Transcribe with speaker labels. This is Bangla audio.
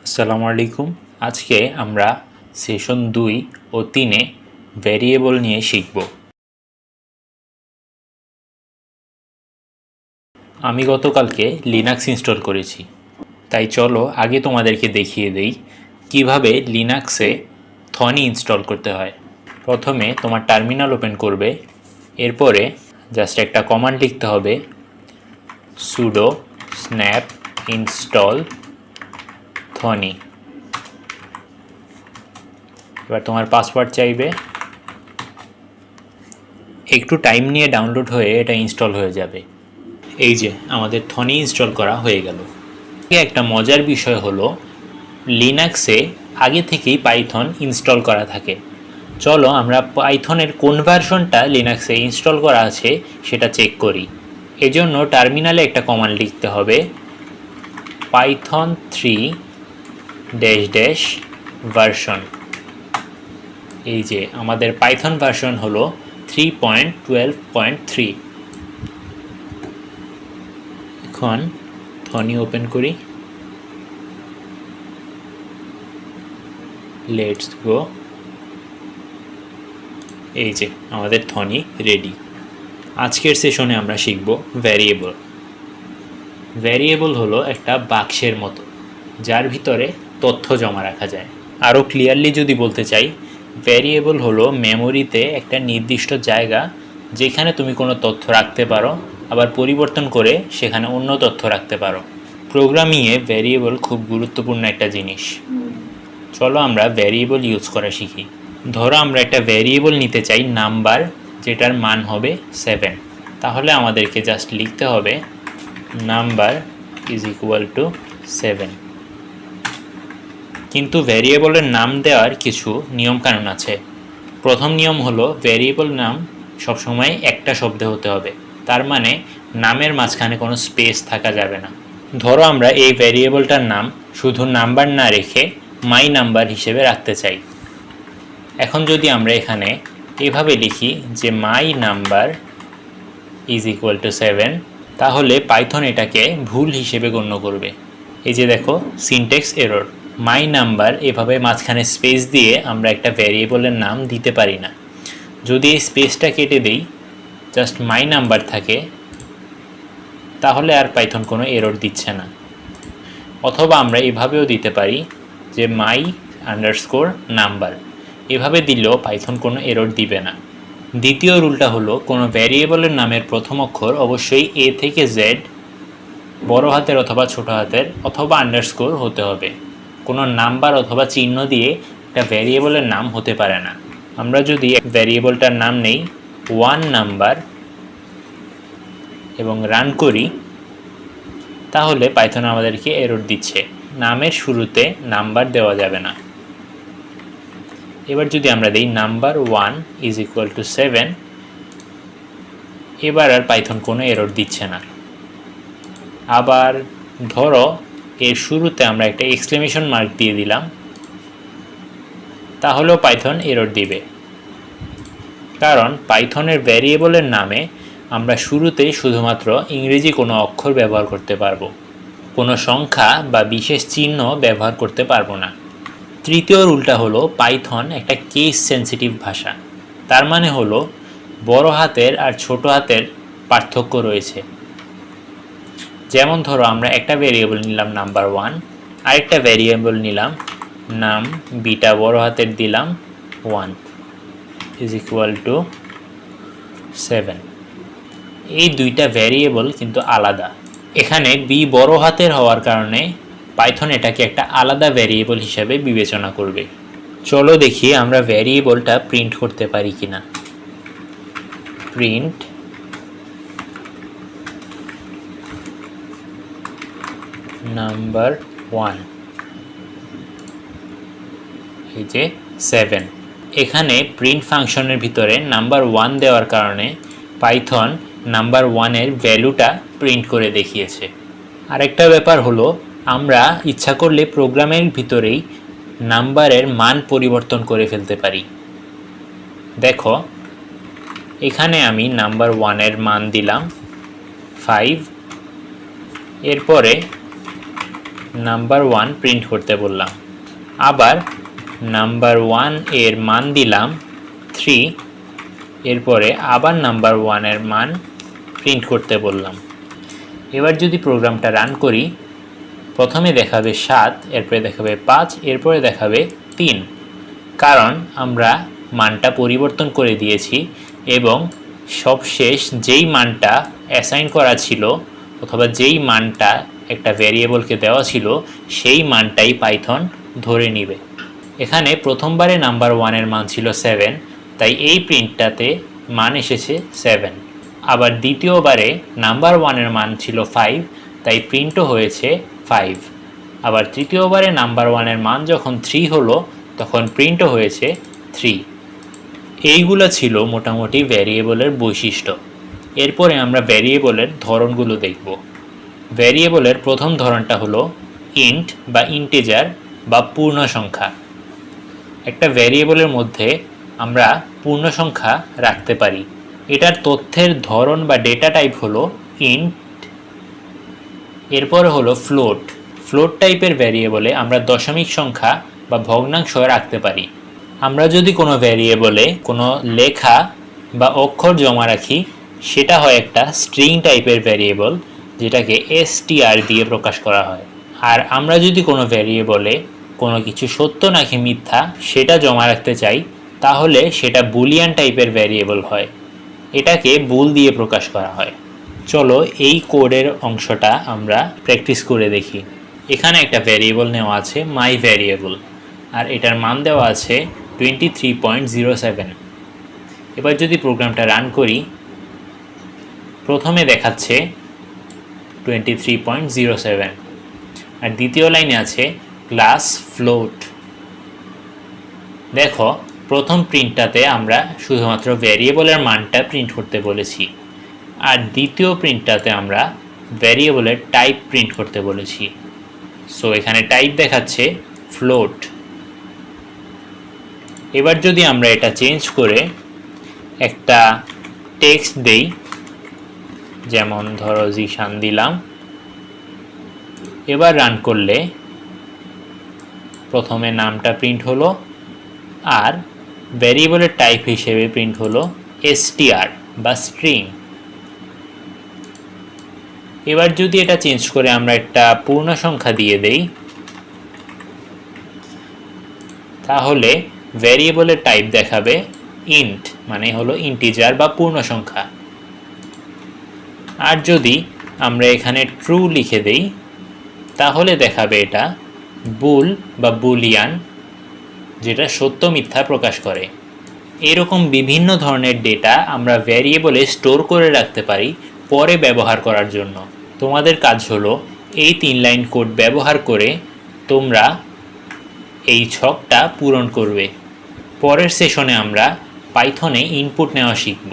Speaker 1: আসসালামু আলাইকুম। আজকে আমরা সেশন 2 ও 3-এ ভ্যারিয়েবল নিয়ে শিখব। আমি গতকালকে লিনাক্স ইনস্টল করেছি, তাই চলো আগে তোমাদেরকে দেখিয়ে দেই কিভাবে লিনাক্সে থনি ইনস্টল করতে হয়। প্রথমে তোমার টার্মিনাল ওপেন করবে, এরপরে জাস্ট একটা কমান্ড লিখতে হবে sudo snap install thony। এবার তোমার পাসওয়ার্ড চাইবে, একটু টাইম নিয়ে ডাউনলোড হয়ে এটা ইনস্টল হয়ে যাবে। এই যে আমাদের থনি ইনস্টল করা হয়ে গেল। একটা মজার বিষয় হলো লিনাক্সে আগে থেকেই পাইথন ইনস্টল করা থাকে। চলো আমরা পাইথনের কোন ভার্সনটা লিনাক্সে ইনস্টল করা আছে সেটা চেক করি। এজন্য টার্মিনালে একটা কমান্ড লিখতে হবে পাইথন 3 ভার্সন। এই যে আমাদের পাইথন ভার্সন হলো 3.12.3। এখন থনি ওপেন করি, লেটস গো। এই যে আমাদের থনি রেডি। আজকের সেশনে আমরা শিখব ভ্যারিয়েবল। ভ্যারিয়েবল হলো একটা বাক্সের মতো যার ভিতরে তথ্য জমা রাখা যায়। আরও ক্লিয়ারলি যদি বলতে চাই, ভ্যারিয়েবল হলো মেমোরিতে একটা নির্দিষ্ট জায়গা যেখানে তুমি কোনো তথ্য রাখতে পারো, আবার পরিবর্তন করে সেখানে অন্য তথ্য রাখতে পারো। প্রোগ্রামিংয়ে ভ্যারিয়েবল খুব গুরুত্বপূর্ণ একটা জিনিস। চলো আমরা ভ্যারিয়েবল ইউজ করা শিখি। ধরো আমরা একটা ভ্যারিয়েবল নিতে চাই নাম্বার, যেটার মান হবে 7। তাহলে আমাদেরকে জাস্ট লিখতে হবে নাম্বার ইজ ইকুয়াল টু 7। কিন্তু ভ্যারিয়েবলের নাম দেওয়ার কিছু নিয়মকানুন আছে। প্রথম নিয়ম হলো ভ্যারিয়েবল নাম সবসময় একটা শব্দে হতে হবে, তার মানে নামের মাঝখানে কোনো স্পেস থাকা যাবে না। ধরো আমরা এই ভ্যারিয়েবলটার নাম শুধু নাম্বার না রেখে মাই নাম্বার হিসেবে রাখতে চাই। এখন যদি আমরা এখানে এভাবে লিখি যে my number is equal to 7, তাহলে পাইথন এটাকে ভুল হিসেবে গণ্য করবে। এই যে দেখো সিনট্যাক্স এরর। মাই নাম্বার এভাবে মাঝখানে স্পেস দিয়ে আমরা একটা ভ্যারিয়েবলের নাম দিতে পারি না। যদি এই স্পেসটা কেটে দেই, জাস্ট মাই নাম্বার থাকে, তাহলে আর পাইথন কোনো এরর দিচ্ছে না। অথবা আমরা এভাবেও দিতে পারি যে মাই আন্ডারস্কোর নাম্বার, এভাবে দিলেও পাইথন কোনো এরর দিবে না। দ্বিতীয় রুলটা হলো কোনো ভ্যারিয়েবলের নামের প্রথম অক্ষর অবশ্যই এ থেকে জেড বড় হাতের অথবা ছোট হাতের অথবা আন্ডারস্কোর হতে হবে। কোনো নাম্বার অথবা চিহ্ন দিয়ে একটা ভ্যারিয়েবলের নাম হতে পারে না। আমরা যদি এক ভ্যারিয়েবলটার নাম নেই 1 নাম্বার এবং রান করি, তাহলে পাইথন আমাদেরকে এরর দিচ্ছে, নামের শুরুতে নাম্বার দেওয়া যাবে না। এবার যদি আমরা দিই নাম্বার 1 ইজ ইকুয়াল টু 7, এবার আর পাইথন কোনো এরর দিচ্ছে না। আবার ধরো এর শুরুতে আমরা একটা এক্সক্লেমেশন মার্ক দিয়ে দিলাম, তাহলেও পাইথন এরর দিবে, কারণ পাইথনের ভ্যারিয়েবলের নামে আমরা শুরুতেই শুধুমাত্র ইংরেজি কোনো অক্ষর ব্যবহার করতে পারবো, কোনো সংখ্যা বা বিশেষ চিহ্ন ব্যবহার করতে পারবো না। তৃতীয় রুলটা হলো পাইথন একটা কেস সেন্সিটিভ ভাষা। তার মানে হলো বড় হাতের আর ছোট হাতের পার্থক্য রয়েছে। যেমন ধরো আমরা একটা ভ্যারিয়েবল নিলাম নাম্বার 1, আরেকটা ভ্যারিয়েবল নিলাম নাম, বিটা বড় হাতের দিলাম 1 ইজ ইকুয়াল টু 7। এই দুইটা ভ্যারিয়েবল কিন্তু আলাদা। এখানে বি বড় হাতের হওয়ার কারণে পাইথন এটাকে একটা আলাদা ভ্যারিয়েবল হিসাবে বিবেচনা করবে। চলো দেখি আমরা ভ্যারিয়েবলটা প্রিন্ট করতে পারি কিনা। প্রিন্ট নাম্বার 1, এই যে 7। এখানে প্রিন্ট ফাংশনের ভিতরে নাম্বার 1 দেওয়ার কারণে পাইথন নাম্বার 1-এর ভ্যালুটা প্রিন্ট করে দেখিয়েছে। আরেকটা ব্যাপার হলো আমরা ইচ্ছা করলে প্রোগ্রামের ভিতরেই নাম্বারের মান পরিবর্তন করে ফেলতে পারি। দেখো এখানে আমি নাম্বার 1-এর মান দিলাম 5, এরপরে নাম্বার 1 প্রিন্ট করতে বললাম। আবার নাম্বার 1 এর মান দিলাম 3, এরপরে আবার নাম্বার 1 এর মান প্রিন্ট করতে বললাম। এবার যদি প্রোগ্রামটা রান করি, প্রথমে দেখাবে 7, এরপরে দেখাবে 5, এরপরে দেখাবে 3, কারণ আমরা মানটা পরিবর্তন করে দিয়েছি এবং সবশেষ যেই মানটা অ্যাসাইন করা ছিল অথবা যেই মানটা একটা ভ্যারিয়েবলকে দেওয়া ছিল সেই মানটাই পাইথন ধরে নিবে। এখানে প্রথমবারে নাম্বার 1 এর মান ছিল 7, তাই এই প্রিন্টটাতে মান এসেছে 7। আবার দ্বিতীয়বারে নাম্বার 1 এর মান ছিল 5, তাই প্রিন্টও হয়েছে 5। আবার তৃতীয়বারে নাম্বার 1 এর মান যখন 3 হলো তখন প্রিন্টও হয়েছে 3। এইগুলো ছিল মোটামুটি ভ্যারিয়েবলের বৈশিষ্ট্য। এরপরে আমরা ভ্যারিয়েবলের ধরনগুলো দেখব। ভ্যারিয়েবলের প্রথম ধরনটা হলো ইন্ট বা ইন্টিজার বা পূর্ণ সংখ্যা। একটা ভ্যারিয়েবলের মধ্যে আমরা পূর্ণ সংখ্যা রাখতে পারি। এটার তথ্যের ধরন বা ডেটা টাইপ হলো ইন্ট। এরপরে হলো ফ্লোট। ফ্লোট টাইপের ভ্যারিয়েবলে আমরা দশমিক সংখ্যা বা ভগ্নাংশ রাখতে পারি। আমরা যদি কোনো ভ্যারিয়েবলে কোনো লেখা বা অক্ষর জমা রাখি, সেটা হয় একটা স্ট্রিং টাইপের ভ্যারিয়েবল, যেটাকে str দিয়ে প্রকাশ করা হয়। আর আমরা যদি কোনো ভ্যারিয়েবলে কোনো কিছু সত্য নাকি মিথ্যা সেটা জমা রাখতে চাই, তাহলে সেটা বুলিয়ান টাইপের ভ্যারিয়েবল হয়, এটাকে বুল দিয়ে প্রকাশ করা হয়। চলো এই কোডের অংশটা আমরা প্র্যাকটিস করে দেখি। এখানে একটা ভ্যারিয়েবল নেওয়া আছে মাই ভ্যারিয়েবল, আর এটার মান দেওয়া আছে 23.07। এবার যদি প্রোগ্রামটা রান করি, প্রথমে দেখাচ্ছে 23.07 আর দ্বিতীয় লাইনে আছে ক্লাস ফ্লোট। দেখো, প্রথম প্রিন্টটাতে আমরা শুধুমাত্র ভ্যারিয়েবলের মানটা প্রিন্ট করতে বলেছি, আর দ্বিতীয় প্রিন্টটাতে আমরা ভ্যারিয়েবলের টাইপ প্রিন্ট করতে বলেছি। সো এখানে টাইপ দেখাচ্ছে ফ্লোট। এবার যদি আমরা এটা চেঞ্জ করে একটা টেক্সট দেই, যেমন ধরো জিশান দিলাম, এবার রান করলে প্রথমে নামটা প্রিন্ট হলো আর ভ্যারিয়েবলের টাইপ হিসেবে প্রিন্ট হলো str বা স্ট্রিং। এবার যদি এটা চেঞ্জ করে আমরা একটা পূর্ণ সংখ্যা দিয়ে দেই, তাহলে ভ্যারিয়েবলের টাইপ দেখাবে ইন্ট, মানে হলো ইন্টিজার বা পূর্ণ সংখ্যা। আর যদি আমরা এখানে ট্রু লিখে দেই, তাহলে দেখাবে এটা বুল বা বুলিয়ান, যেটা সত্য মিথ্যা প্রকাশ করে। এরকম বিভিন্ন ধরনের ডেটা আমরা ভ্যারিয়েবলে স্টোর করে রাখতে পারি পরে ব্যবহার করার জন্য। তোমাদের কাজ হলো এই 3 লাইন কোড ব্যবহার করে তোমরা এই ছকটা পূরণ করবে। পরের সেশনে আমরা পাইথনে ইনপুট নেওয়া শিখব।